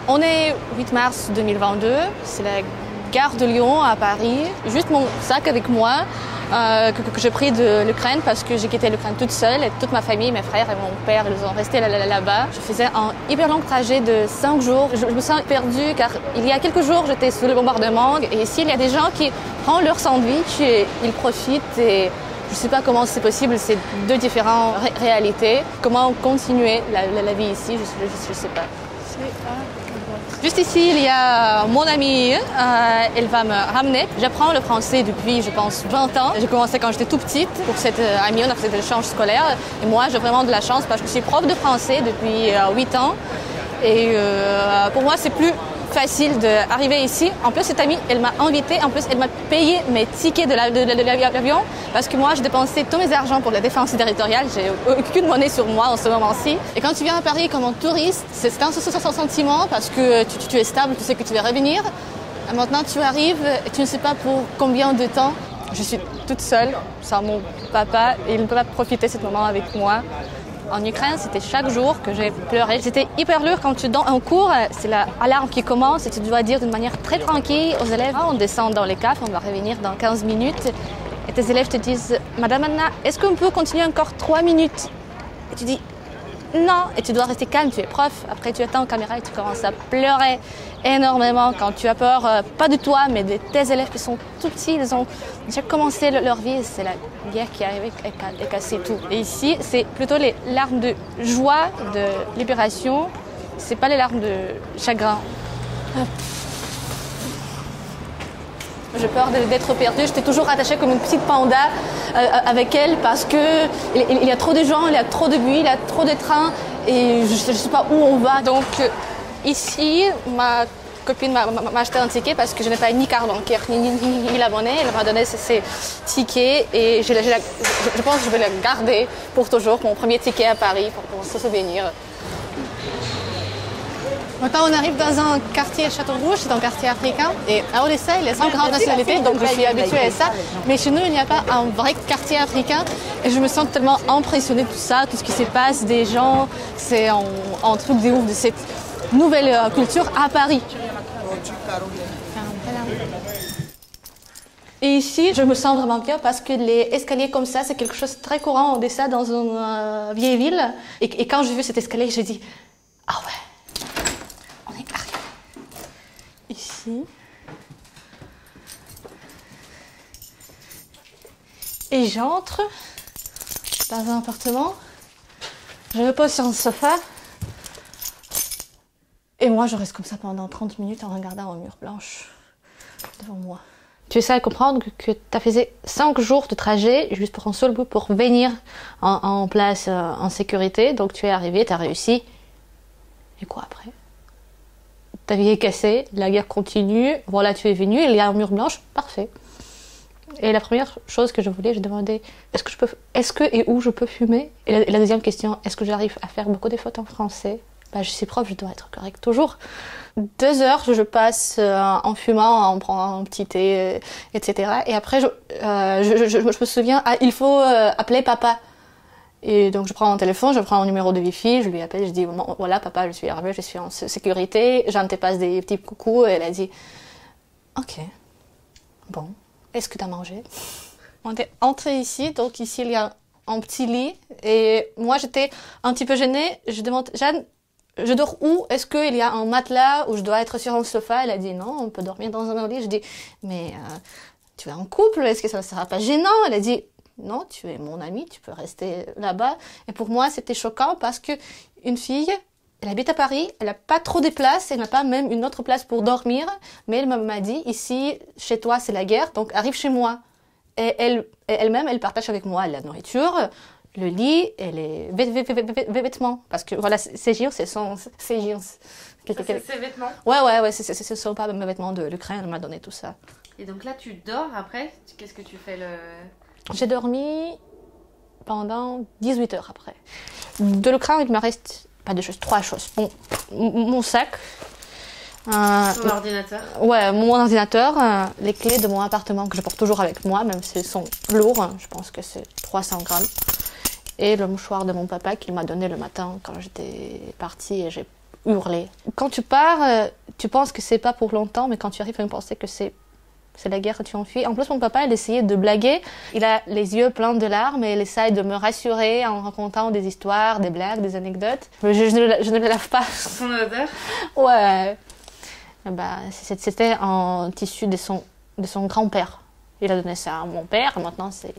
On est 8 mars 2022, c'est la gare de Lyon à Paris. Juste mon sac avec moi que j'ai pris de l'Ukraine parce que j'ai quitté l'Ukraine toute seule et toute ma famille, mes frères et mon père, ils ont resté là-bas. Je faisais un hyper long trajet de 5 jours. Je me sens perdue car il y a quelques jours j'étais sous le bombardement et ici il y a des gens qui prennent leur sandwich et ils profitent et je ne sais pas comment c'est possible, c'est deux différentes réalités. Comment continuer la vie ici, je ne sais pas. Juste ici, il y a mon amie, elle va me ramener. J'apprends le français depuis, je pense, 20 ans. J'ai commencé quand j'étais tout petite. Pour cette amie, on a fait des échanges scolaires. Et moi, j'ai vraiment de la chance parce que je suis prof de français depuis 8 ans. Et pour moi, c'est plus facile d'arriver ici. En plus, cette amie, elle m'a invitée. En plus, elle m'a payé mes tickets de l'avion parce que moi, je dépensais tous mes argents pour la défense territoriale. J'ai aucune monnaie sur moi en ce moment-ci. Et quand tu viens à Paris comme un touriste, c'est un sentiment parce que tu es stable, tu sais que tu vas revenir. Et maintenant, tu arrives et tu ne sais pas pour combien de temps. Je suis toute seule sans mon papa et il ne peut pas profiter de ce moment avec moi. En Ukraine, c'était chaque jour que j'ai pleuré. C'était hyper dur quand tu donnes un cours, c'est l'alarme qui commence et tu dois dire d'une manière très tranquille aux élèves. On descend dans les caves, on va revenir dans 15 minutes. Et tes élèves te disent « Madame Anna, est-ce qu'on peut continuer encore 3 minutes ?» Et tu dis « Non !» Et tu dois rester calme, tu es prof. Après, tu attends en caméra et tu commences à pleurer énormément quand tu as peur, pas de toi, mais de tes élèves qui sont tout petits. Ils ont déjà commencé leur vie. C'est la guerre qui est arrivée et cassé tout. Et ici, c'est plutôt les larmes de joie, de libération. C'est pas les larmes de chagrin. J'ai peur d'être perdue. J'étais toujours attachée comme une petite panda avec elle parce que il y a trop de gens, il y a trop de bruit, il y a trop de trains et je ne sais pas où on va. Donc ici, ma copine m'a acheté un ticket parce que je n'ai pas ni carte bancaire ni la monnaie. Elle m'a donné ses tickets et je pense que je vais le garder pour toujours, mon premier ticket à Paris pour se souvenir. Maintenant, on arrive dans un quartier Château-Rouge, c'est un quartier africain. Et à Odessa, il y a 5 grandes nationalités, donc je suis habituée à ça. Mais chez nous, il n'y a pas un vrai quartier africain. Et je me sens tellement impressionnée de tout ça, tout ce qui se passe, des gens. C'est un truc de ouf de cette nouvelle culture à Paris. Et ici, je me sens vraiment bien parce que les escaliers comme ça, c'est quelque chose de très courant à Odessa, dans une vieille ville. Et quand j'ai vu cet escalier, j'ai dit « Ah ouais !» Ici. Et j'entre dans un appartement. Je me pose sur un sofa. Et moi, je reste comme ça pendant 30 minutes en regardant un mur blanche devant moi. Tu essaies de comprendre que tu as fait 5 jours de trajet juste pour un seul but, pour venir en place en sécurité. Donc tu es arrivé, tu as réussi. Et quoi après ? Ta vie est cassée, la guerre continue, voilà, tu es venu, il y a un mur blanc, parfait. Et la première chose que je voulais, je demandais, est-ce que et où je peux fumer ? Et la deuxième question, est-ce que j'arrive à faire beaucoup de fautes en français ? Je suis prof, je dois être correcte toujours. 2 heures, je passe en fumant, en prenant un petit thé, etc. Et après, je me souviens, il faut appeler papa. Et donc je prends mon téléphone, je prends un numéro de Wi-Fi, je lui appelle, je dis voilà papa, je suis arrivée, je suis en sécurité, j'en te passe des petits coucous. Et elle a dit ok, bon, est-ce que tu as mangé? On est entré ici, donc ici il y a un petit lit et moi j'étais un petit peu gênée, je demande Jeanne, je dors où? Est-ce qu'il y a un matelas où je dois être sur un sofa? Elle a dit non, on peut dormir dans un lit. Je dis mais tu es en couple, est-ce que ça ne sera pas gênant? Elle a dit non, tu es mon amie, tu peux rester là-bas. Et pour moi, c'était choquant parce que une fille, elle habite à Paris, elle n'a pas trop de place, elle n'a pas même une autre place pour dormir. Mais elle m'a dit, ici, chez toi, c'est la guerre, donc arrive chez moi. Et elle-même, elle partage avec moi la nourriture, le lit et les vêtements. Parce que voilà, ces jeans, c'est ses jeans. Ses vêtements? Ouais, ce ne sont pas mes vêtements de l'Ukraine, elle m'a donné tout ça. Et donc là, tu dors après? Qu'est-ce que tu fais J'ai dormi pendant 18 heures après. De l'Ukraine, il me reste pas de choses, 3 choses. Bon, mon sac. Ton ordinateur? Ouais, mon ordinateur, les clés de mon appartement que je porte toujours avec moi, même s'ils sont lourds, je pense que c'est 300 grammes. Et le mouchoir de mon papa qu'il m'a donné le matin quand j'étais partie et j'ai hurler. Quand tu pars, tu penses que c'est pas pour longtemps, mais quand tu arrives à penser que c'est la guerre que tu enfuis. En plus, mon papa, il essayait de blaguer. Il a les yeux pleins de larmes et il essaye de me rassurer en racontant des histoires, des blagues, des anecdotes. Je ne le lave pas. Son odeur? Ouais. Bah, c'était en tissu de son grand-père. Il a donné ça à mon père et maintenant c'est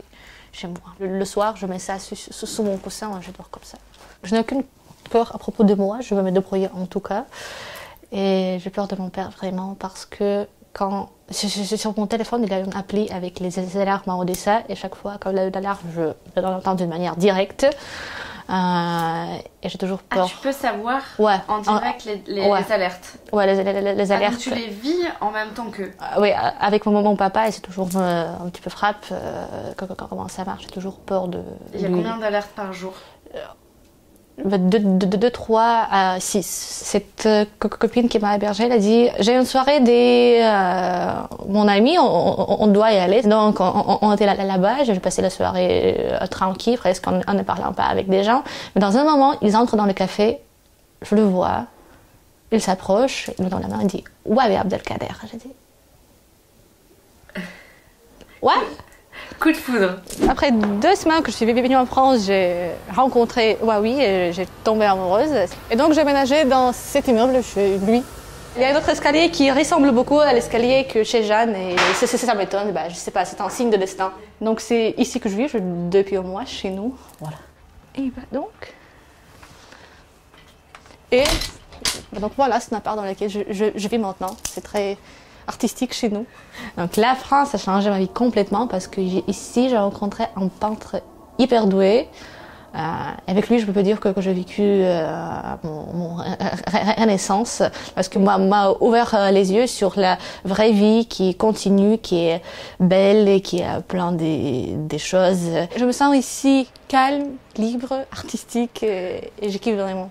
chez moi. Le soir, je mets ça sous mon coussin et je dors comme ça. Je n'ai aucune peur à propos de moi, je veux me débrouiller en tout cas. Et j'ai peur de mon père vraiment parce que quand sur mon téléphone, il y a une appli avec les alarmes à Odessa et chaque fois quand il y a une alarme, je l'entends d'une manière directe. Et j'ai toujours peur. Ah, tu peux savoir en direct les alertes. Ouais, les alertes. Donc tu les vis en même temps qu'eux. Oui, avec mon papa, et c'est toujours un petit peu frappe. Comment ça marche, j'ai toujours peur de. Il y a combien d'alertes par jour? De 3 à 6. Cette copine qui m'a hébergée, elle a dit j'ai une soirée mon ami, on doit y aller. Donc on était là-bas, j'ai passé la soirée tranquille, presque en ne parlant pas avec des gens. Mais dans un moment, ils entrent dans le café, je le vois, il s'approche, il me donne la main et dit ouais, Abdelkader. J'ai dit ouais. Coup de foudre. Après 2 semaines que je suis venue en France, j'ai rencontré Wawi et j'ai tombé amoureuse. Et donc j'ai ménagé dans cet immeuble chez lui. Il y a un autre escalier qui ressemble beaucoup à l'escalier que chez Jeanne et ça m'étonne, je sais pas, c'est un signe de destin. Donc c'est ici que je vis depuis un mois, chez nous. Voilà. Et donc voilà, c'est un appart dans lequel je vis maintenant. C'est très artistique chez nous. Donc la France a changé ma vie complètement parce que ici j'ai rencontré un peintre hyper doué. Avec lui, je peux dire que j'ai vécu mon renaissance parce que m'a ouvert les yeux sur la vraie vie qui continue, qui est belle et qui a plein des choses. Je me sens ici calme, libre, artistique et je kiffe vraiment.